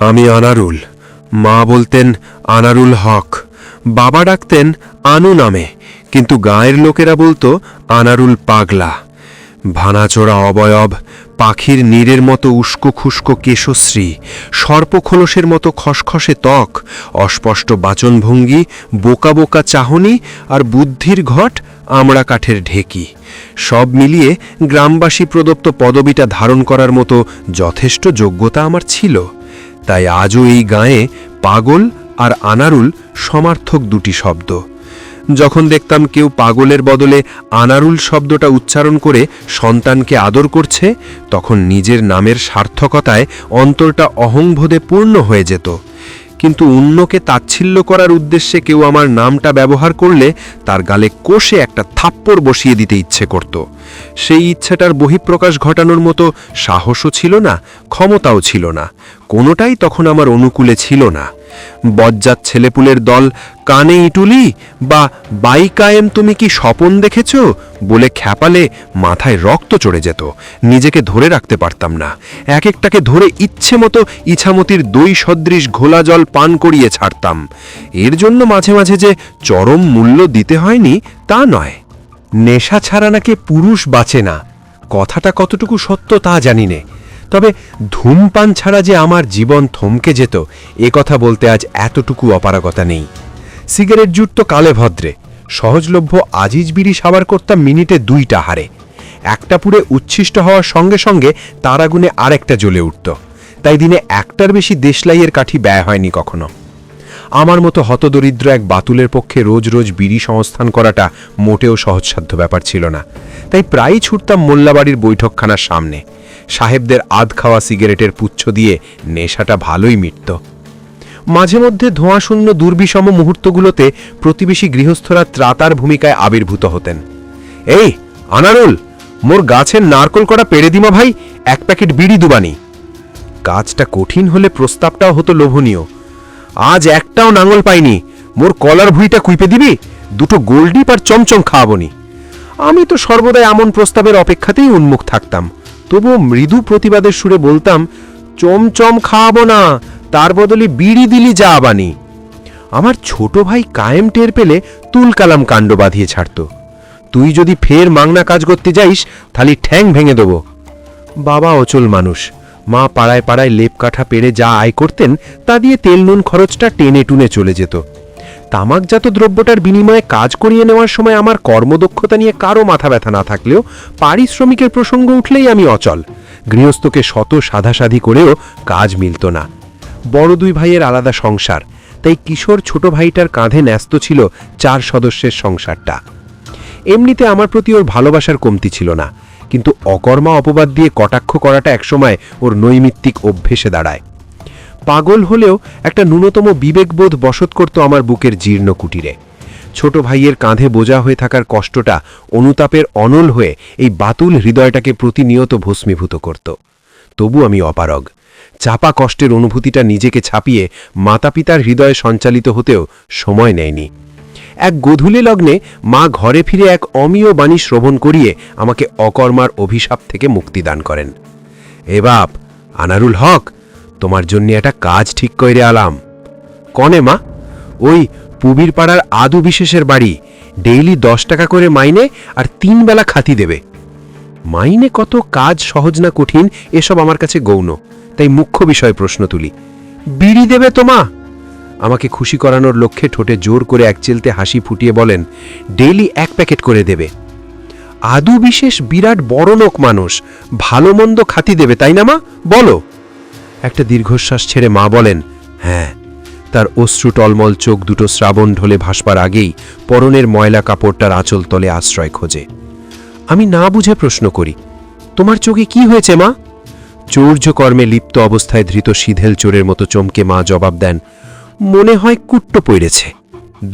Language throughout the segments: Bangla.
আমি আনারুল। মা বলতেন আনারুল হক, বাবা ডাকতেন আনু নামে, কিন্তু গাঁয়ের লোকেরা বলতো আনারুল পাগলা। ভানাচোরা অবয়ব, পাখির নীড়ের মতো উস্কো খুস্কো কেশশ্রী, সর্পখোলসের মতো খসখসে ত্বক, অস্পষ্ট বাচনভঙ্গি, বোকা বোকা চাহনি আর বুদ্ধির ঘট আমড়া কাঠের ঢেকি, সব মিলিয়ে গ্রামবাসী প্রদত্ত পদবিটা ধারণ করার মতো যথেষ্ট যোগ্যতা আমার ছিল। তাই আজও এই গাঁয়ে পাগল আর আনারুল সমার্থক দুটি শব্দ। যখন দেখতাম কেউ পাগলের বদলে আনারুল শব্দটা উচ্চারণ করে সন্তানকে আদর করছে, তখন নিজের নামের সার্থকতায় অন্তরটা অহংবোধে পূর্ণ হয়ে যেত। কিন্তু অন্যকে তাচ্ছিল্য করার উদ্দেশ্যে কেউ আমার নামটা ব্যবহার করলে তার গালে কষে একটা থাপ্পড় বসিয়ে দিতে ইচ্ছে করত। সেই ইচ্ছেটার বহিঃপ্রকাশ ঘটানোর মতো সাহসও ছিল না, ক্ষমতাও ছিল না, কোনোটাই তখন আমার অনুকূলে ছিল না। বজ্জাত ছেলেপুলের দল কানে ইটুলি বা বাইকায়েম তুমি কি স্বপন দেখেছ বলে খ্যাপালে মাথায় রক্ত চড়ে যেত, নিজেকে ধরে রাখতে পারতাম না। এক একটাকে ধরে ইচ্ছে মতো ইছামতির দই সদৃশ ঘোলা জল পান করিয়ে ছাড়তাম। এর জন্য মাঝে মাঝে যে চরম মূল্য দিতে হয়নি তা নয়। নেশা ছাড়া নাকি পুরুষ বাঁচে না, কথাটা কতটুকু সত্য তা জানি নে, তবে ধূমপান ছাড়া যে আমার জীবন থমকে যেত এ কথা বলতে আজ এতটুকু অপারগতা নেই। সিগারেট জুট তো কালে ভদ্রে, সহজলভ্য আজিজ বিড়ি সাবার করতাম মিনিটে 2টা হারে। একটা পুড়ে উচ্ছিষ্ট হওয়ার সঙ্গে সঙ্গে তার আগুনে আরেকটা জ্বলে উঠত, তাই দিনে একটার বেশি দেশলাইয়ের কাঠি ব্যয় হয়নি কখনো। আমার মতো হতদরিদ্র এক বাতুলের পক্ষে রোজ রোজ বিড়ি সংস্থান করাটা মোটেও সহজসাধ্য ব্যাপার ছিল না, তাই প্রায়ই ছুটতাম মোল্লাবাড়ির বৈঠকখানার সামনে। সাহেবদের আধ খাওয়া সিগারেটের পুচ্ছ দিয়ে নেশাটা ভালোই মিটত। মাঝে মধ্যে ধোঁয়াশূন্য দুর্বিষম মুহূর্তগুলোতে প্রতিবেশী গৃহস্থরা ত্রাতার ভূমিকায় আবির্ভূত হতেন। এই আনারুল, মোর গাছের নারকল করা পেড়ে দিমা ভাই, 1 প্যাকেট বিড়ি দুবানি। কাজটা কঠিন হলে প্রস্তাবটাও হতো লোভনীয়। আজ একটাও নাঙল পাইনি, মোর কলার ভুঁইটা কুইপে দিবি, 2টো গোল্ডিপ আর চমচম খাওয়াবনি। আমি তো সর্বদাই এমন প্রস্তাবের অপেক্ষাতেই উন্মুখ থাকতাম, তবুও মৃদু প্রতিবাদের সুরে বলতাম, চমচম খাওয়াবো না, তার বদলে বিড়ি দিলি যা আবানি। আমার ছোট ভাই কায়েম টের পেলে তুলকালাম কাণ্ড বাঁধিয়ে ছাড়ত। তুই যদি ফের মাংনা কাজ করতে যাইস তাহলে ঠ্যাং ভেঙে দেব। বাবা অচল মানুষ, মা পাড়ায় পাড়ায় লেপ কাঠা পেড়ে যা আয় করতেন তা দিয়ে তেল নুন খরচটা টেনে টুনে চলে যেত। তামাকজাত দ্রব্যটার বিনিময়ে কাজ করিয়ে নেওয়ার সময় আমার কর্মদক্ষতা নিয়ে কারো মাথা ব্যথা না থাকলেও পারিশ্রমিকের প্রসঙ্গ উঠলেই আমি অচল। গৃহস্থকে শত সাধাসাধি করেও কাজ মিলত না। বড় 2 ভাইয়ের আলাদা সংসার, তাই কিশোর ছোট ভাইটার কাঁধে ন্যস্ত ছিল 4 সদস্যের সংসারটা। এমনিতে আমার প্রতি ওর ভালোবাসার কমতি ছিল না, কিন্তু অকর্মা অপবাদ দিয়ে কটাক্ষ করাটা একসময় ওর নৈমিত্তিক অভ্যেসে দাঁড়ায়। পাগল হলেও একটা ন্যূনতম বিবেকবোধ বসত করত আমার বুকের জীর্ণ কুটিরে। ছোট ভাইয়ের কাঁধে বোঝা হয়ে থাকার কষ্টটা অনুতাপের অনল হয়ে এই বাতুল হৃদয়টাকে প্রতিনিয়ত ভস্মীভূত করত। তবু আমি অপারগ। চাপা কষ্টের অনুভূতিটা নিজেকে ছাপিয়ে মাতাপিতার হৃদয়ে সঞ্চালিত হতেও সময় নেয়নি। এক গোধূলি লগ্নে মা ঘরে ফিরে এক অমীয় বাণী শ্রবণ করিয়ে আমাকে অকর্মার অভিশাপ থেকে মুক্তি দান করেন। এ বাপ, আনারুল হক, তোমার জন্য একটা কাজ ঠিক কইরে আলাম। কনে মা? ওই পুবির পাড়ার আদু বিশেষের বাড়ি, ডেইলি 10 টাকা করে মাইনে আর 3 বেলা খাতি দেবে। মাইনে কত, কাজ সহজ না কঠিন এসব আমার কাছে গৌণ, তাই মুখ্য বিষয় প্রশ্ন তুলি। বিড়ি দেবে তো মা? আমাকে খুশি করানোর লক্ষ্যে ঠোঁটে জোর করে এক চিলতে হাসি ফুটিয়ে বলেন, ডেইলি 1 প্যাকেট করে দেবে। আদু বিশেষ বিরাট বড় লোক মানুষ, ভালো মন্দ খাতি দেবে, তাই না মা? বলো। একটা দীর্ঘশ্বাস ছেড়ে মা বলেন, হ্যাঁ। তার অশ্রু টলমল চোখ দুটো শ্রাবণ ঢলে ভাসবার আগেই পরনের ময়লা কাপড়টার আঁচল তলে আশ্রয় খোঁজে। আমি না বুঝে প্রশ্ন করি, তোমার চোখে কি হয়েছে মা? চৌর্যকর্মে লিপ্ত অবস্থায় ধৃত সিধেল চোরের মতো চমকে মা জবাব দেন, মনে হয় কুট্টো পড়েছে।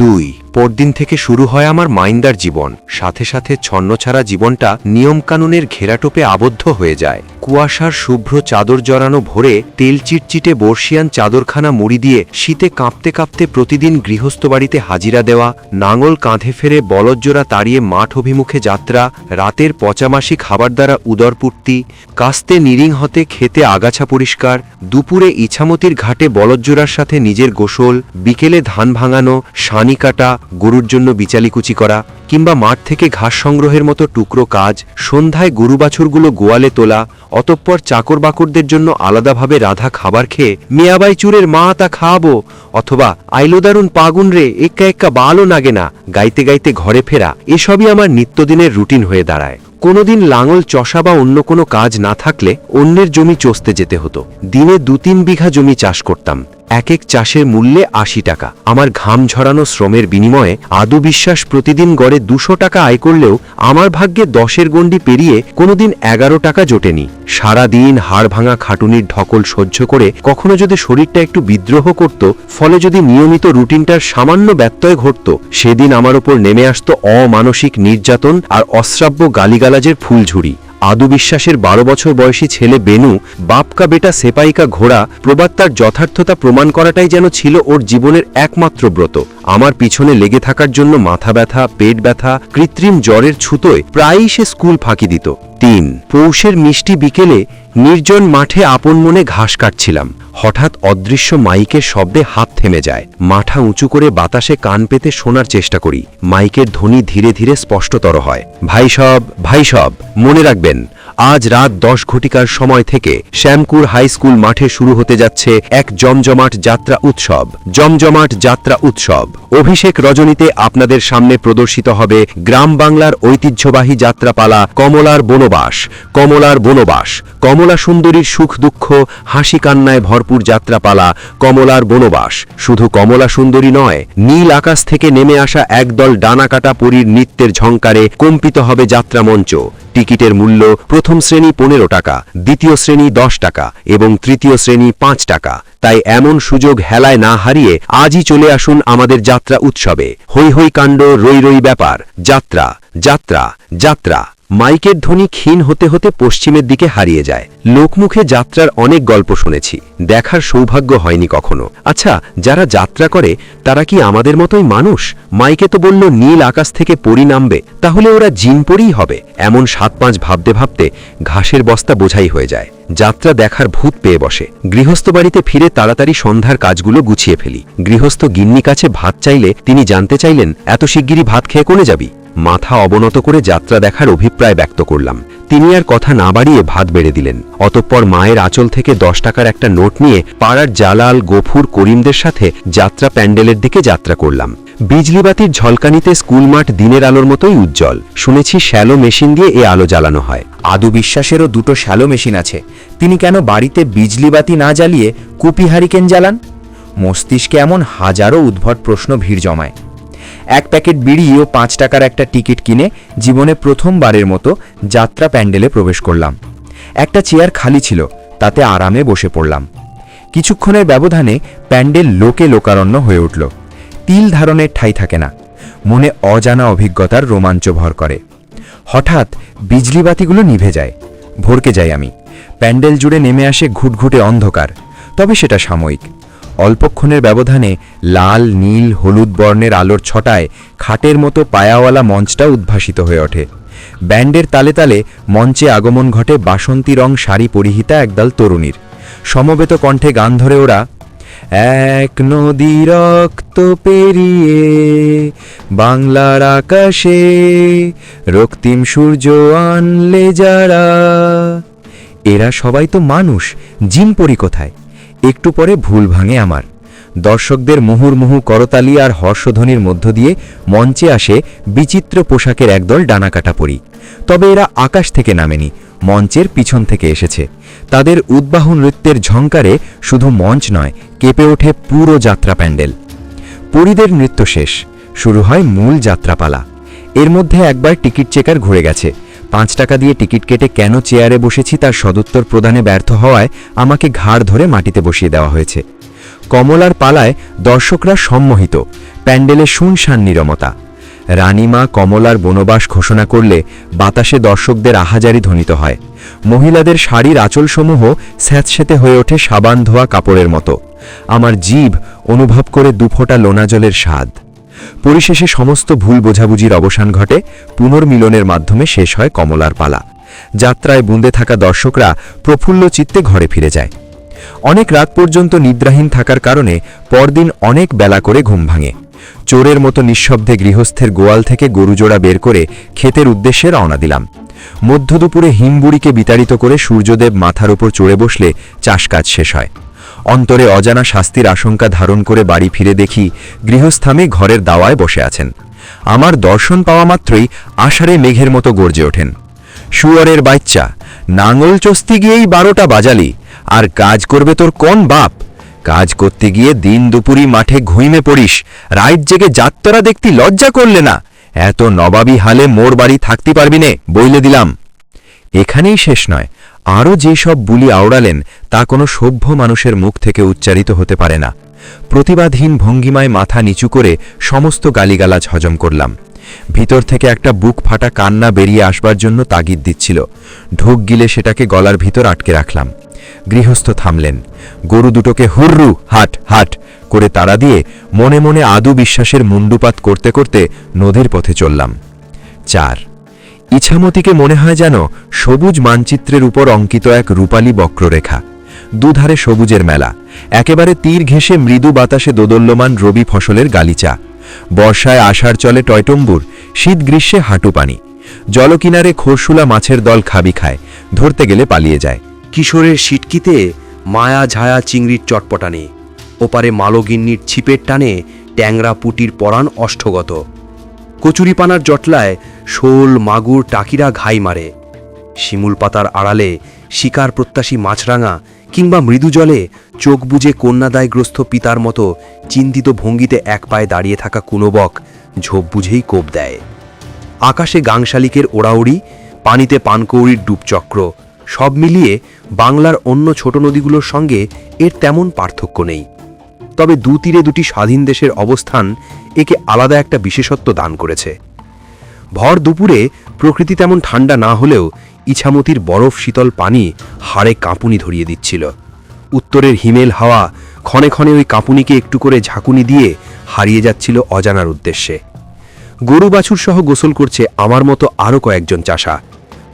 2 পরদিন থেকে শুরু হয় আমার মাইন্দার জীবন। সাথে সাথে ছন্নছাড়া জীবনটা নিয়মকানুনের ঘেরাটোপে আবদ্ধ হয়ে যায়। কুয়াশার শুভ্র চাদর জড়ানো ভোরে তেল চিটচিটে বর্ষিয়ান চাদরখানা মুড়ি দিয়ে শীতে কাঁপতে কাঁপতে প্রতিদিন গৃহস্থ বাড়িতে হাজিরা দেওয়া, নাঙল কাঁধে ফেরে বলদজোড়া তাড়িয়ে মাঠ অভিমুখে যাত্রা, রাতের পচামাসি খাবার দ্বারা উদরপূর্তি, কাস্তে নিরিং হতে খেতে আগাছা পরিষ্কার, দুপুরে ইছামতির ঘাটে বলদজোড়ার সাথে নিজের গোসল, বিকেলে ধান ভাঙানো, সানি কাটা, গরুর জন্য বিচালিকুচি করা, কিংবা মাঠ থেকে ঘাস সংগ্রহের মতো টুকরো কাজ, সন্ধ্যায় গরু বাছুরগুলো গোয়ালে তোলা, অতঃপর চাকর বাকরদের জন্য আলাদাভাবে রাধা খাবার খেয়ে মিয়াবাই চুরের মা তা খাওয়াবো, অথবা আইলোদারুন পাগুন রে এক্কা এক্কা বালও নাগে না গাইতে গাইতে ঘরে ফেরা, এসবই আমার নিত্যদিনের রুটিন হয়ে দাঁড়ায়। কোনোদিন লাঙল চষা বা অন্য কোনো কাজ না থাকলে অন্যের জমি চষতে যেতে হতো। দিনে 2-3 বিঘা জমি চাষ করতাম। এক এক চাষের মূল্যে 80 টাকা। আমার ঘাম ঝরানো শ্রমের বিনিময়ে আদু বিশ্বাস প্রতিদিন গড়ে 200 টাকা আয় করলেও আমার ভাগ্যে 10-এর গণ্ডি পেরিয়ে কোনোদিন 11 টাকা জোটেনি। সারাদিন হাড় ভাঙা খাটুনির ঢকল সহ্য করে কখনো যদি শরীরটা একটু বিদ্রোহ করত, ফলে যদি নিয়মিত রুটিনটার সামান্য ব্যত্যয় ঘটত, সেদিন আমার ওপর নেমে আসত অমানসিক নির্যাতন আর অশ্রাব্য গালিগালাজের ফুলঝুরি। আদু বিশ্বাসের 12 বছর বয়সী ছেলে বেনু, বাপকা বেটা সেপাইকা ঘোড়া প্রবাদ তার যথার্থতা প্রমাণ করাটাই যেন ছিল ওর জীবনের একমাত্র ব্রত। আমার পিছনে লেগে থাকার জন্য মাথা ব্যথা, পেট ব্যথা, কৃত্রিম জ্বরের ছুতোয় প্রায়ই সে স্কুল ফাঁকি দিত। 3 পৌষের মিষ্টি বিকেলে নির্জন মাঠে আপন মনে ঘাস কাটছিলাম। হঠাৎ অদৃশ্য মাইকের শব্দে হাত থেমে যায়। মাথা উঁচু করে বাতাসে কান পেতে শোনার চেষ্টা করি। মাইকের ধ্বনি ধীরে ধীরে স্পষ্টতর হয়। ভাই সব মনে রাখবেন, আজ রাত 10 ঘটিকার সময় থেকে শ্যামকুর হাই স্কুল মাঠে শুরু হতে যাচ্ছে এক জমজমাট যাত্রা উৎসব। অভিষেক রজনীতে আপনাদের সামনে প্রদর্শিত হবে গ্রাম বাংলার ঐতিহ্যবাহী যাত্রাপালা কমলার বনবাস। কমলা সুন্দরীর সুখ দুঃখ হাসি কান্নায় ভরপুর যাত্রাপালা কমলার বনবাস। শুধু কমলা সুন্দরী নয়, নীল আকাশ থেকে নেমে আসা একদল ডানাকাটা পরীর নৃত্যের ঝংকারে কম্পিত হবে যাত্রামঞ্চ। টিকিটের মূল্য প্রথম শ্রেণী 15 টাকা, দ্বিতীয় শ্রেণী 10 টাকা এবং তৃতীয় শ্রেণী 5 টাকা। তাই এমন সুযোগ হেলায় না হারিয়ে আজই চলে আসুন আমাদের যাত্রা উৎসবে। হৈ হৈ কাণ্ড, রই রই ব্যাপার, যাত্রা। মাইকের ধ্বনি ক্ষীণ হতে হতে পশ্চিমের দিকে হারিয়ে যায়। লোকমুখে যাত্রার অনেক গল্প শুনেছি, দেখার সৌভাগ্য হয়নি কখনো। আচ্ছা, যারা যাত্রা করে তারা কি আমাদের মতোই মানুষ? মাইকে তো বলল নীল আকাশ থেকে পরি নামবে, তাহলে ওরা জিন পরিই হবে। এমন 7-5 ভাবতে ভাবতে ঘাসের বস্তা বোঝাই হয়ে যায়। যাত্রা দেখার ভূত পেয়ে বসে। গৃহস্থ বাড়িতে ফিরে তাড়াতাড়ি সন্ধ্যার কাজগুলো গুছিয়ে ফেলি। গৃহস্থ গিন্নি কাছে ভাত চাইলে তিনি জানতে চাইলেন, এত শিগগিরই ভাত খেয়ে কোনে যাবি? মাথা অবনত করে যাত্রা দেখার অভিপ্রায় ব্যক্ত করলাম। তিনি আর কথা না বাড়িয়ে ভাত বেড়ে দিলেন। অতঃপর মায়ের আঁচল থেকে 10 টাকার একটা নোট নিয়ে পাড়ার জালাল, গফুর, করিমদের সাথে যাত্রা প্যান্ডেলের দিকে যাত্রা করলাম। বিজলিবাতির ঝলকানিতে স্কুল মাঠ দিনের আলোর মতোই উজ্জ্বল। শুনেছি শ্যালো মেশিন দিয়ে এ আলো জ্বালানো হয়। আদু বিশ্বাসেরও 2টো শ্যালো মেশিন আছে। তিনি কেন বাড়িতে বিজলিবাতি না জ্বালিয়ে কুপি হারিকেন জ্বালান? মস্তিষ্কে এমন হাজারো উদ্ভট প্রশ্ন ভিড় জমায়। 1 প্যাকেট বিড়ি ও 5 টাকার একটা টিকিট কিনে জীবনে প্রথমবারের মতো যাত্রা প্যান্ডেলে প্রবেশ করলাম। একটা চেয়ার খালি ছিল, তাতে আরামে বসে পড়লাম। কিছুক্ষণের ব্যবধানে প্যান্ডেল লোকে লোকারণ্য হয়ে উঠল। তিল ধারণের ঠাঁই থাকে না। মনে অজানা অভিজ্ঞতার রোমাঞ্চ ভর করে। হঠাৎ বিজলিবাতিগুলো নিভে যায়। ভরকে যাই আমি। প্যান্ডেল জুড়ে নেমে আসে ঘুটঘুটে অন্ধকার, তবে সেটা সাময়িক। অল্পক্ষণের ব্যবধানে লাল, নীল, হলুদ বর্ণের আলোর ছটায় খাটের মতো পায়াওয়ালা মঞ্চটা উদ্ভাসিত হয়ে ওঠে। ব্যান্ডের তালে তালে মঞ্চে আগমন ঘটে বাসন্তী রং শাড়ি পরিহিতা একদল তরুণীর। সমবেত কণ্ঠে গান ধরে ওরা, এক নদী রক্ত পেরিয়ে বাংলার আকাশে রক্তিম সূর্য আনলে যারা। এরা সবাই তো মানুষ, জিনপরি কোথায়? একটু পরে ভুল ভাঙে আমার। দর্শকদের মুহুর্মুহু করতালি আর হর্ষধ্বনির মধ্য দিয়ে মঞ্চে আসে বিচিত্র পোশাকের একদল ডানাকাটা পরি। তবে এরা আকাশ থেকে নামেনি, মঞ্চের পিছন থেকে এসেছে। তাদের উদ্বাহু নৃত্যের ঝংকারে শুধু মঞ্চ নয়, কেঁপে ওঠে পুরো যাত্রা প্যান্ডেল। পরীদের নৃত্য শেষ, শুরু হয় মূল যাত্রাপালা। এর মধ্যে একবার টিকিট চেকার ঘুরে গেছে। 5 টাকা দিয়ে টিকিট কেটে কেন চেয়ারে বসেছি তার সদুত্তর প্রদানে ব্যর্থ হওয়ায় আমাকে ঘাড় ধরে মাটিতে বসিয়ে দেওয়া হয়েছে। কমলার পালায় দর্শকরা সম্মোহিত। প্যান্ডেলে শুনশান নীরবতা। রানীমা কমলার বনবাস ঘোষণা করলে বাতাসে দর্শকদের আহাজারি ধ্বনিত হয়। মহিলাদের শাড়ির আঁচলসমূহ স্যাঁতসেঁতে হয়ে ওঠে সাবান ধোয়া কাপড়ের মতো। আমার জিভ অনুভব করে দুফোঁটা লোনা জলের স্বাদ। পরিশেষে সমস্ত ভুল বোঝাবুঝির অবসান ঘটে, পুনর্মিলনের মাধ্যমে শেষ হয় কমলার পালা। যাত্রায় বুঁদে থাকা দর্শকরা প্রফুল্ল চিত্তে ঘরে ফিরে যায়। অনেক রাত পর্যন্ত নিদ্রাহীন থাকার কারণে পরদিন অনেক বেলা করে ঘুম ভাঙে। চোরের মতো নিঃশব্দে গৃহস্থের গোয়াল থেকে গরুজোড়া বের করে ক্ষেতের উদ্দেশ্যে রওনা দিলাম। মধ্যদুপুরে হিমবুড়িকে বিতাড়িত করে সূর্যদেব মাথার উপর চড়ে বসলে চাষকাজ শেষ হয়। অন্তরে অজানা শাস্তির আশঙ্কা ধারণ করে বাড়ি ফিরে দেখি গৃহস্থামে ঘরের দাওয়ায় বসে আছেন। আমার দর্শন পাওয়া মাত্রই আষাঢ়ে মেঘের মতো গর্জে ওঠেন। শুয়োরের বাচ্চা, নাঙল চস্তি গিয়েই 12টা বাজালি, আর কাজ করবে তোর কোন বাপ? কাজ করতে গিয়ে দিন দুপুরি মাঠে ঘুইমে পড়িস, রাইত জেগে যাত্রা দেখতি লজ্জা করলে না? এত নবাবী হালে মোর বাড়ি থাকতে পারবি নে, বইলে দিলাম। এখানেই শেষ নয়, আরও যেসব বুলি আওড়ালেন তা কোনো সভ্য মানুষের মুখ থেকে উচ্চারিত হতে পারে না। প্রতিবাদহীন ভঙ্গিমায় মাথা নিচু করে সমস্ত গালিগালাজ হজম করলাম। ভিতর থেকে একটা বুক ফাটা কান্না বেরিয়ে আসবার জন্য তাগিদ দিচ্ছিল। ঢোক গিলে সেটাকে গলার ভিতর আটকে রাখলাম। গৃহস্থ থামলেন। গরু দুটোকে হুররু হাট হাট করে তাড়া দিয়ে মনে মনে আদু বিশ্বাসের মুন্ডুপাত করতে করতে নদীর পথে চললাম। 4 ইছামতিকে মনে হয় যেন সবুজ মানচিত্রের উপর অঙ্কিত এক রূপালী বক্ররেখা। দুধারে সবুজের মেলা, একেবারে তীর ঘেঁষে মৃদু বাতাসে দোদল্যমান রবি ফসলের গালিচা। বর্ষায় আষাঢ় চলে টয়টম্বুর, শীত গ্রীষ্মে হাঁটু পানি। জলকিনারে খোরশুলা মাছের দল খাবি খায়, ধরতে গেলে পালিয়ে যায়। কিশোরের সিটকিতে মায়া ঝায়া চিংড়ির চটপটানি, ওপারে মালগিন্নির ছিপের টানে ট্যাংরা পুটির পরাণ অষ্টগত। কচুরিপানার জটলায় শোল মাগুর টাকিরা ঘাই মারে। শিমুল পাতার আড়ালে শিকার প্রত্যাশী মাছরাঙা কিংবা মৃদু জলে চোখ বুজে কন্যাদায়গ্রস্ত পিতার মতো চিন্তিত ভঙ্গিতে এক পায়ে দাঁড়িয়ে থাকা কুনোবক ঝোপ বুঝেই কোপ দেয়। আকাশে গাংশালিকের ওড়াউড়ি, পানিতে পানকৌড়ির ডুবচক্র, সব মিলিয়ে বাংলার অন্য ছোট নদীগুলোর সঙ্গে এর তেমন পার্থক্য নেই। তবে দুতীরে দুটি স্বাধীন দেশের অবস্থান একে আলাদা একটা বিশেষত্ব দান করেছে। ভর দুপুরে প্রকৃতি তেমন ঠান্ডা না হলেও ইছামতির বরফ শীতল পানি হাড়ে কাঁপুনি ধরিয়ে দিচ্ছিল। উত্তরের হিমেল হাওয়া ক্ষণে ক্ষণে ওই কাঁপুনিকে একটু করে ঝাঁকুনি দিয়ে হারিয়ে যাচ্ছিল অজানার উদ্দেশ্যে। গরু বাছুর সহ গোসল করছে আমার মতো আরও কয়েকজন চাষা।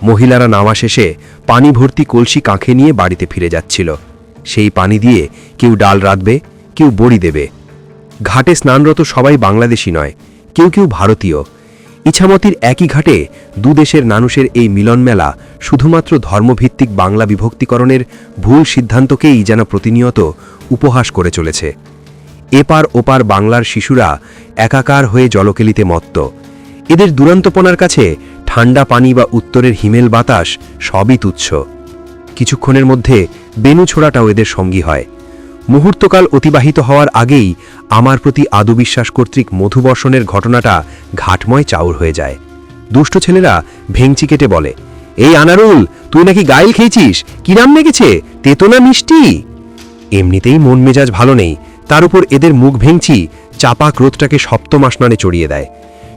মহিলারা নামা শেষে পানি ভর্তি কলসি কাঁখে নিয়ে বাড়িতে ফিরে যাচ্ছিল। সেই পানি দিয়ে কেউ ডাল রাঁধবে, কেউ বড়ি দেবে। ঘাটে স্নানরত সবাই বাংলাদেশি নয়, কেউ কেউ ভারতীয়। ইছামতির একই ঘাটে দুদেশের মানুষের এই মিলন মেলা শুধুমাত্র ধর্মভিত্তিক বাংলা বিভক্তিকরণের ভুল সিদ্ধান্তকেই যেন প্রতিনিয়ত উপহাস করে চলেছে। এপার ওপার বাংলার শিশুরা একাকার হয়ে জলকেলিতে মত্ত। এদের দুরন্তপনার কাছে ঠান্ডা পানি বা উত্তরের হিমেল বাতাস সবই তুচ্ছ। কিছুক্ষণের মধ্যে বেনু ছোড়াটাও এদের সঙ্গী হয়। মুহূর্তকাল অতিবাহিত হওয়ার আগেই আমার প্রতি আদু বিশ্বাস কর্তৃক মধুবর্ষণের ঘটনাটা ঘাটময় চাউর হয়ে যায়। দুষ্ট ছেলেরা ভেংচি কেটে বলে, এই আনারুল, তুই নাকি গাইল খেয়েছিস? কি নাম লেগেছে, তেতো না মিষ্টি? এমনিতেই মন মেজাজ ভালো নেই, তার উপর এদের মুখ ভেংচি চাপা ক্রোধটাকে সপ্তম আসমানে চড়িয়ে দেয়।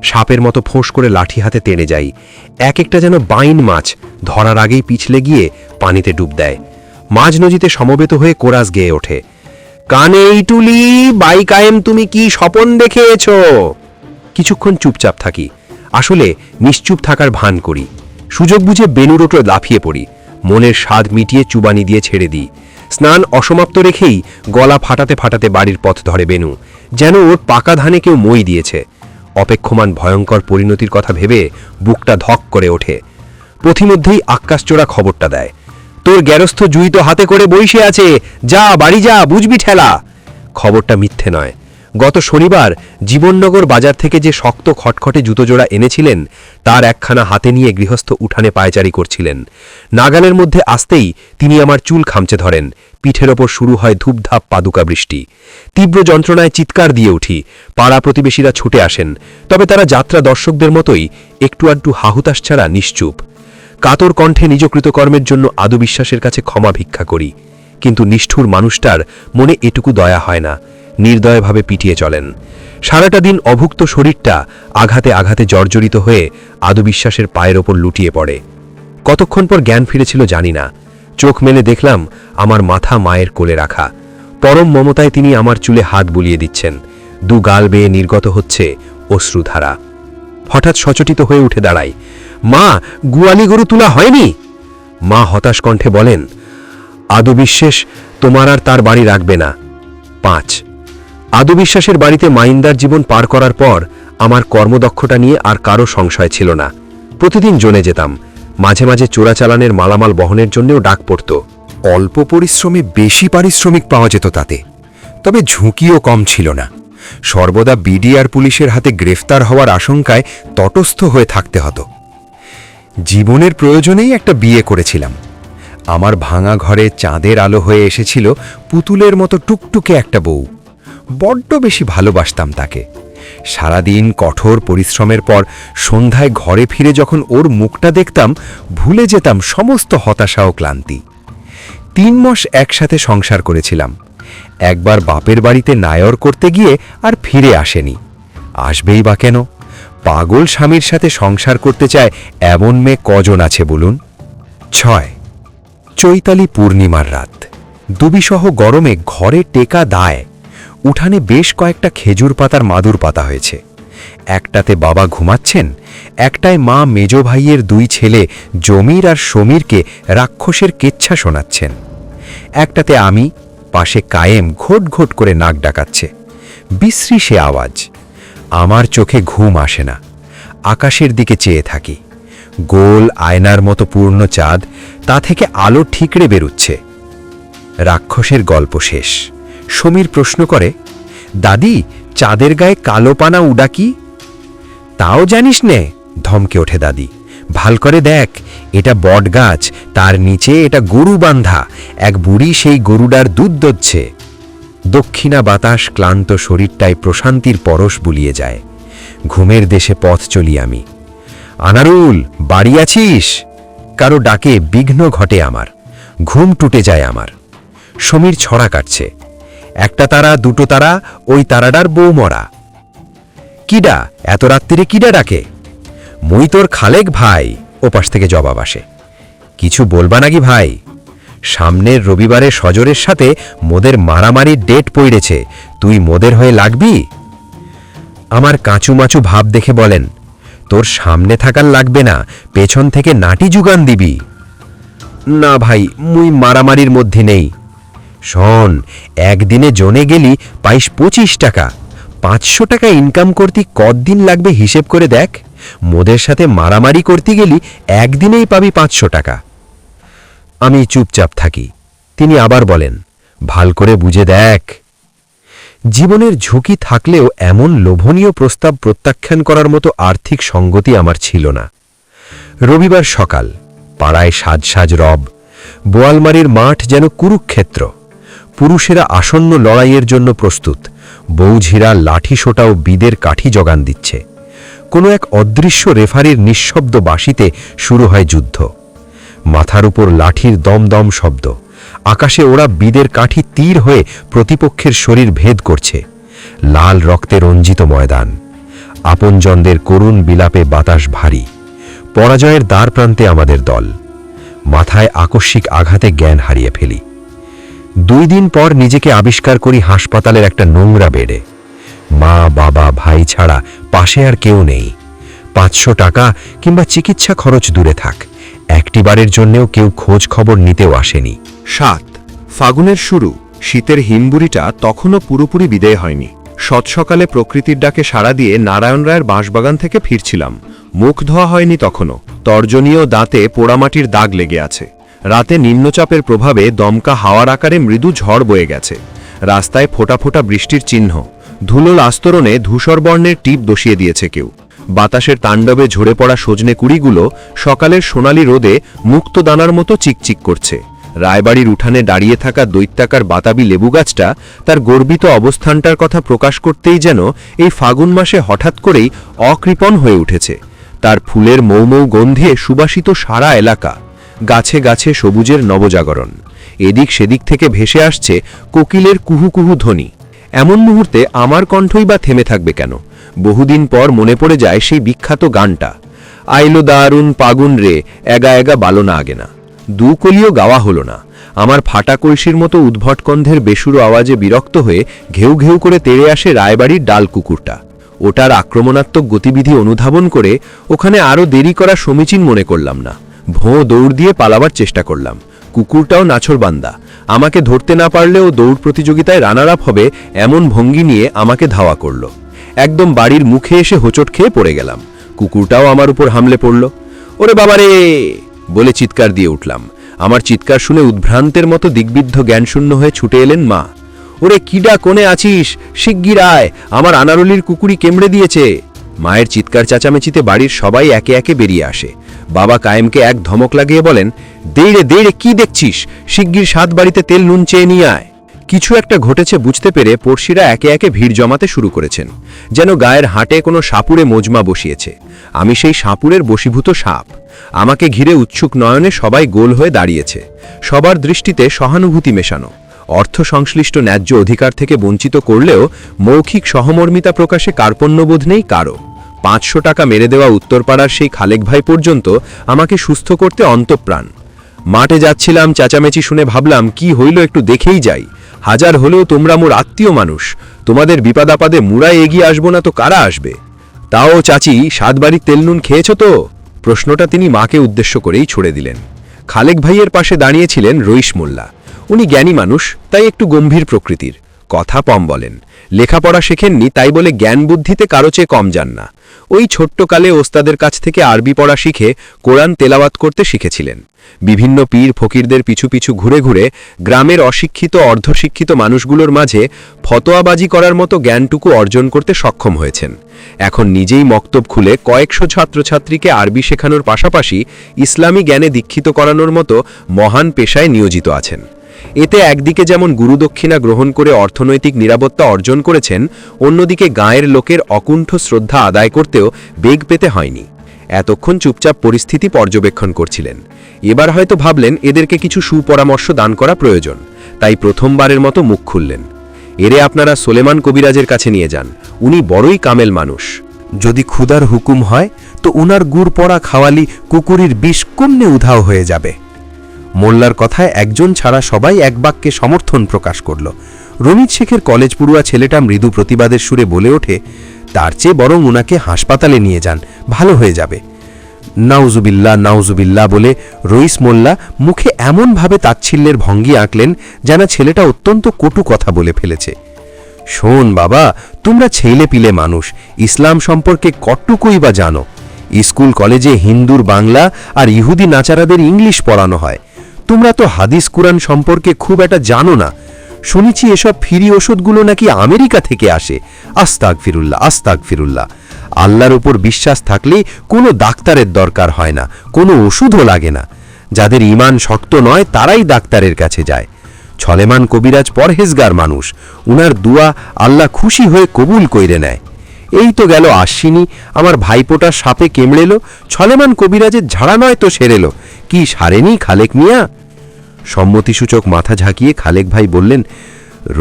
সাপের মতো ফোঁস করে লাঠি হাতে তেড়ে যাই। এক একটা যেন বাইন মাছ, ধরার আগেই পিছলে গিয়ে পানিতে ডুব দেয়। মাঝ নদীতে সমবেত হয়ে কোরাস গেয়ে ওঠে, কানে ইটুলি বাই কায়েম, তুমি কি স্বপন দেখেছ? কিছুক্ষণ চুপচাপ থাকি, আসলে নিশ্চুপ থাকার ভান করি। সুযোগ বুঝে বেনুর ওপর লাফিয়ে পড়ি, মনের স্বাদ মিটিয়ে চুবানি দিয়ে ছেড়ে দিই। স্নান অসমাপ্ত রেখেই গলা ফাটাতে ফাটাতে বাড়ির পথ ধরে বেনু, যেন ওর পাকা ধানে কেউ মই দিয়েছে। অপেক্ষমান ভয়ঙ্কর পরিণতির কথা ভেবে বুকটা ধক করে ওঠে। পথিমধ্যেই আকাশচোরা খবরটা দেয়, তোর গ্যারস্থ জুই তো হাতে করে বইসে আছে, যা বাড়ি যা, বুঝবি ঠেলা। খবরটা মিথ্যে নয়। গত শনিবার জীবননগর বাজার থেকে যে শক্ত খটখটে জুতোজোড়া এনেছিলেন তার একখানা হাতে নিয়ে গৃহস্থ উঠানে পায়চারি করছিলেন। নাগালের মধ্যে আসতেই তিনি আমার চুল খামচে ধরেন। পিঠের ওপর শুরু হয় ধূপধাপ পাদুকা বৃষ্টি। তীব্র যন্ত্রণায় চিৎকার দিয়ে উঠি। পাড়া প্রতিবেশীরা ছুটে আসেন, তবে তারা যাত্রা দর্শকদের মতোই একটু আধটু হাহুতাশ ছাড়া নিশ্চুপ। কাতর কণ্ঠে নিজ কৃতকর্মের জন্য আদু বিশ্বাসের কাছে ক্ষমা ভিক্ষা করি, কিন্তু নিষ্ঠুর মানুষটার মনে এটুকু দয়া হয় না। নির্দয়ভাবে পিটিয়ে চলেন। সারাটা দিন অভুক্ত শরীরটা আঘাতে আঘাতে জর্জরিত হয়ে আদু বিশ্বাসের পায়ের ওপর লুটিয়ে পড়ে। কতক্ষণ পর জ্ঞান ফিরেছিল জানি না। চোখ মেলে দেখলাম আমার মাথা মায়ের কোলে রাখা। পরম মমতায় তিনি আমার চুলে হাত বুলিয়ে দিচ্ছেন। দু গাল বেয়ে নির্গত হচ্ছে অশ্রুধারা। হঠাৎ সচকিত হয়ে উঠে দাঁড়াই। মা, গুয়ালি গরু তোলা হয়নি? মা হতাশ কণ্ঠে বলেন, আদু বিশ্বাস তোমার আর তার বাড়ি রাখবে না। 5 আদু বিশ্বাসের বাড়িতে মাইন্দার জীবন পার করার পর আমার কর্মদক্ষতা নিয়ে আর কারো সংশয় ছিল না। প্রতিদিন জোনে যেতাম। মাঝে মাঝে চোরাচালানের মালামাল বহনের জন্যও ডাক পড়ত। অল্প পরিশ্রমে বেশি পারিশ্রমিক পাওয়া যেত তাতে। তবে ঝুঁকিও কম ছিল না। সর্বদা বিডিআর পুলিশের হাতে গ্রেফতার হওয়ার আশঙ্কায় তটস্থ হয়ে থাকতে হতো। জীবনের প্রয়োজনেই একটা বিয়ে করেছিলাম। আমার ভাঙা ঘরে চাঁদের আলো হয়ে এসেছিল পুতুলের মতো টুকটুকে একটা বউ। বড্ড বেশি ভালোবাসতাম তাকে। সারাদিন কঠোর পরিশ্রমের পর সন্ধ্যায় ঘরে ফিরে যখন ওর মুখটা দেখতাম, ভুলে যেতাম সমস্ত হতাশা ও ক্লান্তি। 3 মাস একসাথে সংসার করেছিলাম। একবার বাপের বাড়িতে নায়র করতে গিয়ে আর ফিরে আসেনি। আসবেই বা কেন? পাগল স্বামীর সাথে সংসার করতে চায় এমন মেয়ে কজন আছে বলুন? 6 চৈতালি পূর্ণিমার রাত। দুবিসহ গরমে ঘরে টেকা দায়। উঠানে বেশ কয়েকটা খেজুর পাতার মাদুর পাতা হয়েছে। একটাতে বাবা ঘুমাচ্ছেন, একটায় মা মেজ ভাইয়ের 2 ছেলে জমির আর সমীরকে রাক্ষসের কেচ্ছা শোনাচ্ছেন। একটাতে আমি, পাশে কায়েম ঘোট ঘোট করে নাক ডাকাচ্ছে। বিশ্রী সে আওয়াজ। আমার চোখে ঘুম আসে না। আকাশের দিকে চেয়ে থাকি। গোল আয়নার মতো পূর্ণ চাঁদ, তা থেকে আলো ঠিকরে বেরুচ্ছে। রাক্ষসের গল্প শেষ। সমীর প্রশ্ন করে, দাদি, চাঁদের গায়ে কালো পানা উডা কি? তাও জানিস নে? ধমকে ওঠে দাদি। ভাল করে দেখ, এটা বট গাছ, তার নিচে এটা গরু বান্ধা। এক বুড়ি সেই গরুডার দুধ দচ্ছে। দক্ষিণা বাতাস ক্লান্ত শরীরটায় প্রশান্তির পরশ বুলিয়ে যায়। ঘুমের দেশে পথ চলি আমি। আনারুল, বাড়ি আছিস? কারো ডাকে বিঘ্ন ঘটে আমার। ঘুম টুটে যায় আমার। সমীর ছড়া কাটছে। একটা তারা, দুটো তারা, ওই তারাডার বউ মরা। কিডা এত রাত্রিরে কিডা ডাকে? মুই তোর খালেক ভাই। ওপাশ থেকে জবাব আসে, কিছু বলবা নাকি ভাই? সামনের রবিবারে সজরের সাথে মোদের মারামারির ডেট পড়েছে, তুই মোদের হয়ে লাগবি? আমার কাঁচুমাচু ভাব দেখে বলেন, তোর সামনে থাকার লাগবে না, পেছন থেকে নাটি জুগান দিবি। না ভাই, মুই মারামারির মধ্যে নেই। শোন, একদিনে জনে গেলি পাইস 25 টাকা। 500 টাকা ইনকাম করতে কতদিন লাগবে হিসেব করে দেখ। মোদের সাথে মারামারি করতে গেলি একদিনেই পাবি 500 টাকা। আমি চুপচাপ থাকি। তিনি আবার বলেন, ভাল করে বুঝে দেখ। জীবনের ঝুঁকি থাকলেও এমন লোভনীয় প্রস্তাব প্রত্যাখ্যান করার মতো আর্থিক সঙ্গতি আমার ছিল না। রবিবার সকাল, পাড়ায় সাজ সাজ রব। বোয়ালমারির মাঠ যেন কুরুক্ষেত্র। পুরুষেরা আসন্ন লড়াইয়ের জন্য প্রস্তুত। বৌঝিরা লাঠি সোটা ও বিদের কাঠি জগান দিচ্ছে। কোনো এক অদৃশ্য রেফারির নিঃশব্দ বাঁশিতে শুরু হয় যুদ্ধ। মাথার উপর লাঠির দমদম শব্দ। আকাশে ওরা বিদের কাঠি তীর হয়ে প্রতিপক্ষের শরীর ভেদ করছে। লাল রক্তে রঞ্জিত ময়দান। আপনজনদের করুণ বিলাপে বাতাস ভারী। পরাজয়ের দ্বার প্রান্তে আমাদের দল। মাথায় আকস্মিক আঘাতে জ্ঞান হারিয়ে ফেলি। 2 দিন পর নিজেকে আবিষ্কার করি হাসপাতালের একটা নোংরা বেডে। মা, বাবা, ভাই ছাড়া পাশে আর কেউ নেই। 500 টাকা কিংবা চিকিৎসা খরচ দূরে থাক, একটিবারের জন্যেও কেউ খোঁজ খবর নিতেও আসেনি। 7 ফাগুনের শুরু। শীতের হিমবুড়িটা তখনও পুরোপুরি বিদায় হয়নি। সৎসকালে প্রকৃতির ডাকে সাড়া দিয়ে নারায়ণ রায়ের বাঁশবাগান থেকে ফিরছিলাম। মুখ ধোয়া হয়নি তখনও। তর্জনীয় দাঁতে পোড়ামাটির দাগ লেগে আছে। রাতে নিম্নচাপের প্রভাবে দমকা হাওয়ার আকারে মৃদু ঝড় বয়ে গেছে। রাস্তায় ফোঁটা ফোঁটা বৃষ্টির চিহ্ন। ধুলোর আস্তরণে ধূসর বর্ণের টিপ বসিয়ে দিয়েছে কেউ। বাতাসের তাণ্ডবে ঝরে পড়া সজনে কুড়িগুলো সকালের সোনালি রোদে মুক্ত দানার মতো চিকচিক করছে। রায়বাড়ির উঠানে দাঁড়িয়ে থাকা দৈত্যাকার বাতাবি লেবু গাছটা তার গর্বিত অবস্থানটার কথা প্রকাশ করতেই যেন এই ফাগুন মাসে হঠাৎ করেই অকৃপণ হয়ে উঠেছে। তার ফুলের মৌমৌ গন্ধে সুবাসিত সারা এলাকা। গাছে গাছে সবুজের নবজাগরণ। এদিক সেদিক থেকে ভেসে আসছে কোকিলের কুহু কুহু ধ্বনি। এমন মুহূর্তে আমার কণ্ঠই বা থেমে থাকবে কেন? বহুদিন পর মনে পড়ে যায় সেই বিখ্যাত গানটা, আইলো দারুণ পাগুন রে, এগা এগা বালো না আগে না। দুকলিও গাওয়া হলো না। আমার ফাটা কলসির মতো উদ্ভট কন্ধের বেসুরো আওয়াজে বিরক্ত হয়ে ঘেউ ঘেউ করে তেড়ে আসে রায়বাড়ির ডাল কুকুরটা। ওটার আক্রমণাত্মক গতিবিধি অনুধাবন করে ওখানে আরও দেরি করা সমীচীন মনে করলাম না। ভোঁ দৌড় দিয়ে পালাবার চেষ্টা করলাম। কুকুরটাও নাছোড়বান্দা, আমাকে ধরতে না পারলেও দৌড় প্রতিযোগিতায় রানার আপ হবে এমন ভঙ্গি নিয়ে আমাকে ধাওয়া করল। একদম বাড়ির মুখে এসে হোঁচট খেয়ে পড়ে গেলাম। কুকুরটাও আমার উপর হামলে পড়ল। ওরে বাবারে বলে চিৎকার দিয়ে উঠলাম। আমার চিৎকার শুনে উদ্ভ্রান্তের মতো দিগ্বিদ্ধ জ্ঞানশূন্য হয়ে ছুটে এলেন মা। ওরে কিডা কোণে আছিস, শিগগির আয়, আমার আনারুলির কুকুরি কেমড়ে দিয়েছে। মায়ের চিৎকার চেঁচামেচিতে বাড়ির সবাই একে একে বেরিয়ে আসে। বাবা কায়েমকে এক ধমক লাগিয়ে বলেন, দেইরে দেইরে কি দেখছিস, শিগগির 7 বাড়িতে তেল নুন চেয়ে নিয়ে আয়। কিছু একটা ঘটেছে বুঝতে পেরে পড়শিরা একে একে ভিড় জমাতে শুরু করেছেন, যেন গায়ের হাটে কোনো সাপুরে মজমা বসিয়েছে। আমি সেই সাপুরের বশীভূত সাপ। আমাকে ঘিরে উৎসুক নয়নে সবাই গোল হয়ে দাঁড়িয়েছে। সবার দৃষ্টিতে সহানুভূতি মেশানো। অর্থ সংশ্লিষ্ট ন্যায্য অধিকার থেকে বঞ্চিত করলেও মৌখিক সহমর্মিতা প্রকাশে কার্পণ্যবোধ নেই কারো। 500 টাকা মেরে দেওয়া উত্তরপাড়ার সেই খালেক ভাই পর্যন্ত আমাকে সুস্থ করতে অন্তঃপ্রাণ। মাঠে যাচ্ছিলাম, চেঁচামেচি শুনে ভাবলাম কি হইল একটু দেখেই যাই। হাজার হলেও তোমরা মোর আত্মীয় মানুষ, তোমাদের বিপদাপাদে মুড়ায় এগিয়ে আসবো না তো কারা আসবে? তাও চাচি 7 বাড়ির তেল নুন খেয়েছ তো? প্রশ্নটা তিনি মাকে উদ্দেশ্য করেই ছুড়ে দিলেন। খালেক ভাইয়ের পাশে দাঁড়িয়েছিলেন রইস মোল্লা। উনি জ্ঞানী মানুষ, তাই একটু গম্ভীর প্রকৃতির, কথা কম বলেন। লেখাপড়া শেখেননি তাই বলে জ্ঞান বুদ্ধিতে কারো চেয়ে কম যান না। ওই ছোট্টকালে ওস্তাদের কাছ থেকে আরবি পড়া শিখে কোরআন তেলাওয়াত করতে শিখেছিলেন। বিভিন্ন পীর ফকিরদের পিছু পিছু ঘুরে ঘুরে গ্রামের অশিক্ষিত অর্ধশিক্ষিত মানুষগুলোর মাঝে ফতোয়াবাজি করার মতো জ্ঞানটুকু অর্জন করতে সক্ষম হয়েছেন। এখন নিজেই মক্তব খুলে কয়েকশো ছাত্রছাত্রীকে আরবি শেখানোর পাশাপাশি ইসলামী জ্ঞানে দীক্ষিত করানোর মতো মহান পেশায় নিয়োজিত আছেন। এতে একদিকে যেমন গুরুদক্ষিণা গ্রহণ করে অর্থনৈতিক নিরাপত্তা অর্জন করেছেন, অন্যদিকে গাঁয়ের লোকের অকুণ্ঠ শ্রদ্ধা আদায় করতেও বেগ পেতে হয়নি। এতক্ষণ চুপচাপ পরিস্থিতি পর্যবেক্ষণ করছিলেন। এবার হয়তো ভাবলেন এদেরকে কিছু সুপরামর্শ দান করা প্রয়োজন, তাই প্রথমবারের মতো মুখ খুললেন। এরে আপনারা সোলেমান কবিরাজের কাছে নিয়ে যান, উনি বড়ই কামেল মানুষ। যদি ক্ষুধার হুকুম হয় তো উনার গুড় পড়া খাওয়ালি কুকুরির বিষ কমনে উধাও হয়ে যাবে। মোল্লার কথায় একজন ছাড়া সবাই এক বাক্যে সমর্থন প্রকাশ করল। রমিত শেখের কলেজ পড়ুয়া ছেলেটা মৃদু প্রতিবাদের সুরে বলে ওঠে, তার চেয়ে বরং উনাকে হাসপাতালে নিয়ে যান, ভালো হয়ে যাবে। নাউজুবিল্লাহ নাউজুবিল্লাহ বলে রইস মোল্লা মুখে এমনভাবে তাচ্ছিল্যের ভঙ্গি আঁকলেন যেন ছেলেটা অত্যন্ত কটু কথা বলে ফেলেছে। শোন বাবা, তোমরা ছেলে পিলে মানুষ, ইসলাম সম্পর্কে কটটুকুই বা জানো? স্কুল কলেজে হিন্দুর বাংলা আর ইহুদি নাচারাদের ইংলিশ পড়ানো হয়। তোমরা তো হাদিস কুরআন সম্পর্কে খুব একটা জানো না। শুনেছি এসব ফ্রি ওষুধগুলো নাকি আমেরিকা থেকে আসে। আস্তাগফিরুল্লাহ আস্তাগফিরুল্লাহ। আল্লাহর উপর বিশ্বাস থাকলে কোনো ডাক্তারের দরকার হয় না, কোনো ওষুধও লাগে না। যাদের ঈমান শক্ত নয় তারাই ডাক্তারের কাছে যায়। ছলেমান কবিরাজ পরহেজগার মানুষ, উনার দুয়া আল্লাহ খুশি হয়ে কবুল কইরে নেয়। এই তো গেল আশ্বিনী, আমার ভাইপোটা সাপে কেমড়েলো, ছলেমান কবিরাজের ঝাড়া নয় তো সেরেলো, কি সারেনি খালেক মিয়া? সম্মতিসূচক মাথা ঝাঁকিয়ে খালেক ভাই বললেন,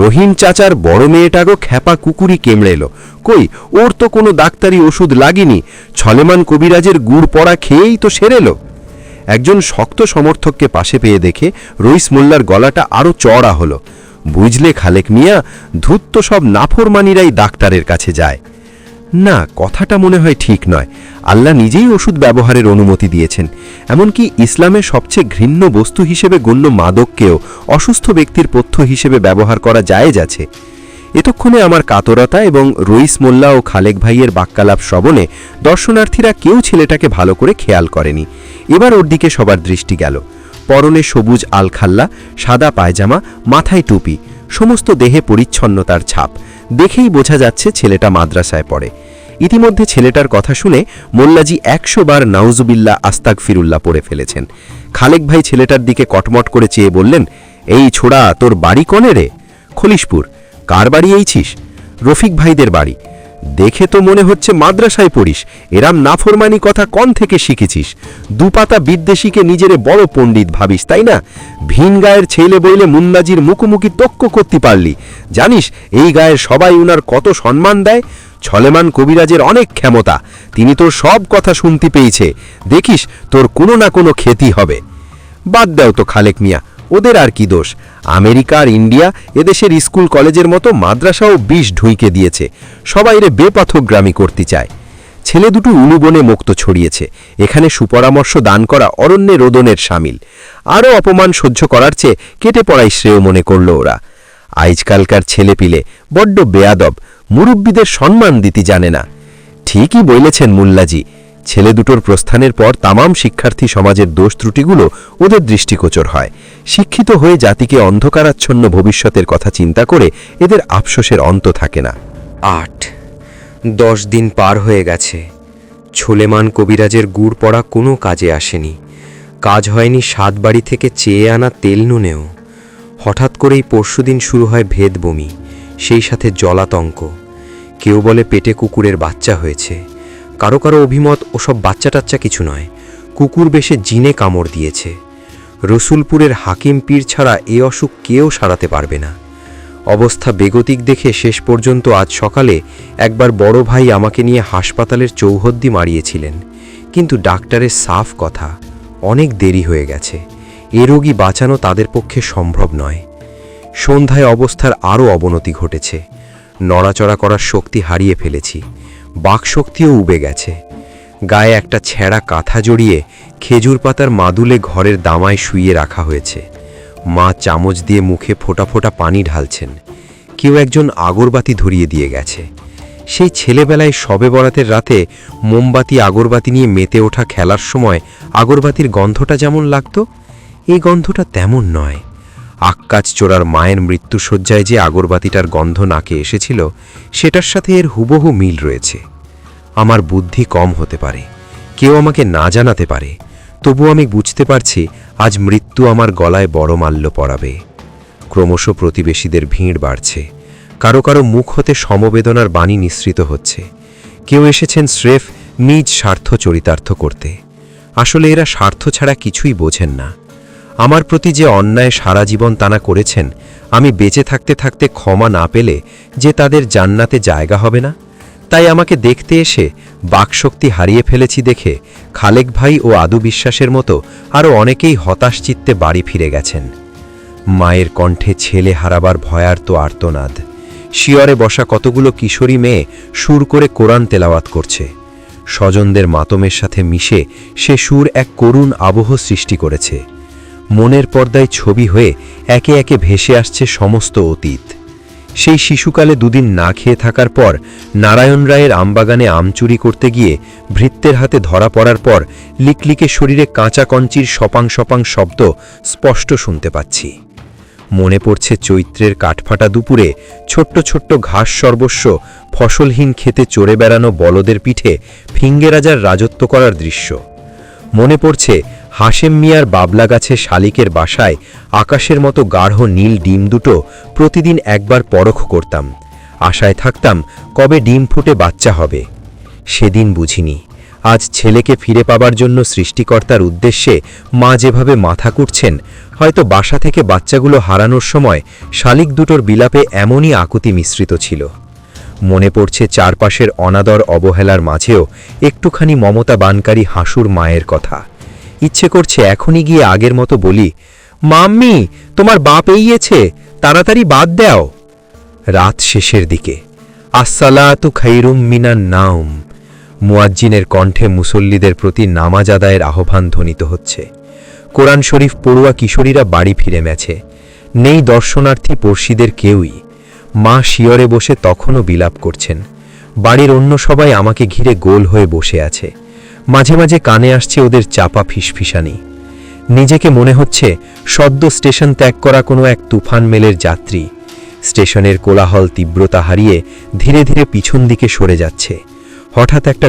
রহিম চাচার বড় মেয়েটারও খ্যাপা কুকুরি কেমড়ে এলো, কই ওর তো কোনো ডাক্তারি ওষুধ লাগেনি, ছলেমান কবিরাজের গুড় পড়া খেয়েই তো সেরেলো। একজন শক্ত সমর্থককে পাশে পেয়ে দেখে রইস মোল্লার গলাটা আরও চড়া হলো। বুঝলে খালেক মিয়া, ধূর্ত সব নাফরমানিরাই ডাক্তারের কাছে যায়। না, কথাটা মনে হয় ঠিক নয়। আল্লাহ নিজেই ওষুধ ব্যবহারের অনুমতি দিয়েছেন। এমনকি ইসলামের সবচেয়ে ঘৃণ্য বস্তু হিসেবে গণ্য মাদককেও অসুস্থ ব্যক্তির পথ্য হিসেবে ব্যবহার করা জায়েজ আছে। এতক্ষণে আমার কাতরতা এবং রইস মোল্লা ও খালেক ভাইয়ের বাক্যালাপ শ্রবণে দর্শনার্থীরা কেউ ছেলেটাকে ভালো করে খেয়াল করেনি। এবার ওর দিকে সবার দৃষ্টি গেল। পরনে সবুজ আলখাল্লা, সাদা পায়জামা, মাথায় টুপি, সমস্ত দেহে পরিচ্ছন্নতার ছাপ। দেখেই বোঝা যাচ্ছে ছেলেটা মাদ্রাসায় পড়ে। ইতিমধ্যে ছেলেটার কথা শুনে মোল্লাজি 100 বার নাউজুবিল্লাহ আস্তাগফিরুল্লাহ পড়ে ফেলেছেন। খালেক ভাই ছেলেটার দিকে কটমট করে চেয়ে বললেন, এই ছোড়া, তোর বাড়ি কোনে রে? খলিশপুর। কার বাড়ি এইছিস? রফিক ভাইদের বাড়ি। দেখে তো মনে হচ্ছে মাদ্রাসায় পড়িস। এরাম নাফরমানি কথা কন থেকে শিখেছিস? দুপাতা বিদ্বেষীকে নিজেরে বড় পণ্ডিত ভাবিস, তাই না? ভিন গায়ের ছেলে বইলে মুন্নাজির মুখোমুখি তক্ক করতে পারলি। জানিস এই গায়ের সবাই উনার কত সম্মান দেয়? ছলেমান কবিরাজের অনেক ক্ষমতা, তিনি তোর সব কথা শুনতে পেয়েছে। দেখিস তোর কোনো না কোনো ক্ষতি হবে। বাদ দাও তো খালেক মিয়া, ওদের আর কি দোষ? আমেরিকা আর ইন্ডিয়া এদেশের স্কুল কলেজের মতো মাদ্রাসাও বিষ ঢুইকে দিয়েছে, সবাই রে বেপথগ্রামী করতে চায়। ছেলে দুটো উলুবনে মুক্ত ছড়িয়েছে, এখানে সুপরামর্শ দান করা অরণ্যে রোদনের সামিল। আরও অপমান সহ্য করার চেয়ে কেটে পড়াই শ্রেয় মনে করল ওরা। আজকালকার ছেলেপিলে বড্ড বেয়াদব, মুরব্বীদের সম্মান দিতে জানে না। ঠিকই বলেছেন মুল্লাজি, ছেলে দুটোর প্রস্থানের পর তামাম শিক্ষার্থী সমাজের দোষ ত্রুটিগুলো ওদের দৃষ্টিগোচর হয়। শিক্ষিত হয়ে জাতিকে অন্ধকারাচ্ছন্ন ভবিষ্যতের কথা চিন্তা করে এদের আফসোসের অন্ত থাকে না। 8-10 দিন পার হয়ে গেছে। ছোলেমান কবিরাজের গুড় পড়া কোনো কাজে আসেনি। কাজ হয়নি সাতবাড়ি থেকে চেয়ে আনা তেল নুনেও। হঠাৎ করেই পরশুদিন শুরু হয় ভেদ বমি, সেই সাথে জলাতঙ্ক। কেউ বলে পেটে কুকুরের বাচ্চা হয়েছে, কারো কারো অভিমত ওসব বাচ্চা টাচ্চা কিছু নয়, কুকুর বেশে জিনে কামড় দিয়েছে। রসুলপুরের হাকিম পীর ছাড়া এ অসুখ কেউ সারাতে পারবে না। অবস্থা বেগতিক দেখে শেষ পর্যন্ত আজ সকালে একবার বড় ভাই আমাকে নিয়ে হাসপাতালের চৌহদ্দি মারিয়েছিলেন, কিন্তু ডাক্তারের সাফ কথা, অনেক দেরি হয়ে গেছে, এ রোগী বাঁচানো তাদের পক্ষে সম্ভব নয়। সন্ধ্যায় অবস্থার আরও অবনতি ঘটেছে, নড়াচড়া করার শক্তি হারিয়ে ফেলেছি, বাকশক্তিও উবে গেছে। গায়ে একটা ছেঁড়া কাঁথা জড়িয়ে খেজুর পাতার মাদুলে ঘরের দামায় শুইয়ে রাখা হয়েছে। মা চামচ দিয়ে মুখে ফোঁটা ফোঁটা পানি ঢালছেন। কেউ একজন আগরবাতি ধরিয়ে দিয়ে গেছে। সেই ছেলেবেলায় শবে বরাতের রাতে মোমবাতি আগরবাতি নিয়ে মেতে ওঠা খেলার সময় আগরবাতির গন্ধটা যেমন লাগতো, এই গন্ধটা তেমন নয়। আক্কাচ চোরার মায়ের মৃত্যুশয্যায় যে আগরবাতিটার গন্ধ নাকে এসেছিল, সেটার সাথে এর হুবহু মিল রয়েছে। আমার বুদ্ধি কম হতে পারে, কেউ আমাকে না জানাতে পারে, তবু আমি বুঝতে পারছি আজ মৃত্যু আমার গলায় বড় মাল্য পরাবে। ক্রমশ প্রতিবেশীদের ভিড় বাড়ছে, কারো কারো মুখ হতে সমবেদনার বাণী নিঃসৃত হচ্ছে। কেউ এসেছেন স্রেফ নিজ স্বার্থ চরিতার্থ করতে। আসলে এরা স্বার্থ ছাড়া কিছুই বোঝেন না। আমার প্রতি যে অন্যায় সারা জীবন তারা করেছেন, আমি বেঁচে থাকতে থাকতে ক্ষমা না পেলে যে তাদের জান্নাতে জায়গা হবে না। তাই আমাকে দেখতে এসে বাকশক্তি হারিয়ে ফেলেছি দেখে খালেক ভাই ও আদু বিশ্বাসের মতো আরও অনেকেই হতাশ চিত্তে বাড়ি ফিরে গেছেন। মায়ের কণ্ঠে ছেলে হারাবার ভয়ার্ত আর্তনাদ। শিয়রে বসা কতগুলো কিশোরী মেয়ে সুর করে কোরআন তেলাওয়াত করছে। স্বজনদের মাতমের সাথে মিশে সে সুর এক করুণ আবহ সৃষ্টি করেছে। মনের পর্দায় ছবি হয়ে একে একে ভেসে আসছে সমস্ত অতীত। সেই শিশুকালে দুদিন না খেয়ে থাকার পর নারায়ণ রায়ের আমবাগানে আম চুরি করতে গিয়ে ভৃত্যের হাতে ধরা পড়ার পর লিকলিকে শরীরে কাঁচা কঞ্চির সপাং সপাং শব্দ স্পষ্ট শুনতে পাচ্ছি। মনে পড়ছে চৈত্রের কাঠফাটা দুপুরে ছোট্ট ছোট্ট ঘাস সর্বস্ব ফসলহীন খেতে চড়ে বেড়ানো বলদের পিঠে ফিঙ্গে রাজার রাজত্ব করার দৃশ্য। মনে পড়ছে হাশেম মিয়ার বাবলা গাছে শালিকের বাসায় আকাশের মতো গাঢ় নীল ডিম দুটো প্রতিদিন একবার পরখ করতাম, আশায় থাকতাম কবে ডিম ফুটে বাচ্চা হবে। সেদিন বুঝিনি আজ ছেলেকে ফিরে পাবার জন্য সৃষ্টিকর্তার উদ্দেশ্যে মা যেভাবে মাথা কুটছেন, হয়তো বাসা থেকে বাচ্চাগুলো হারানোর সময় শালিক দুটোর বিলাপে এমনই আকুতি মিশ্রিত ছিল। মনে পড়ছে চারপাশের অনাদর অবহেলার মাঝেও একটুখানি মমতা বানকারী হাসুর মায়ের কথা। ইচ্ছে করছে এখনই গিয়ে আগের মতো বলি, মাম্মি তোমার বাপ এইয়েছে, তাড়াতাড়ি বাদ দাও। রাত শেষের দিকে আসসালাতু খাইরুম মিনান নাওম, মুয়াজ্জিনের কণ্ঠে মুসল্লিদের প্রতি নামাজ আদায়ের আহ্বান ধ্বনিত হচ্ছে। কোরআন শরীফ পড়ুয়া কিশোরীরা বাড়ি ফিরে মেছে, নেই দর্শনার্থী পড়শিদের কেউই। মা শিয়রে বসে তখনও বিলাপ করছেন। বাড়ির অন্য সবাই আমাকে ঘিরে গোল হয়ে বসে আছে। মাঝে মাঝে কানে আসছে ওদের চাপা ফিসফিসানি। নিজেকে মনে হচ্ছে সদ্য স্টেশন ত্যাগ করা কোনো এক তুফান মেলের যাত্রী। স্টেশনের কোলাহল তীব্রতা হারিয়ে ধীরে ধীরে পিছন দিকে সরে যাচ্ছে। হঠাৎ একটা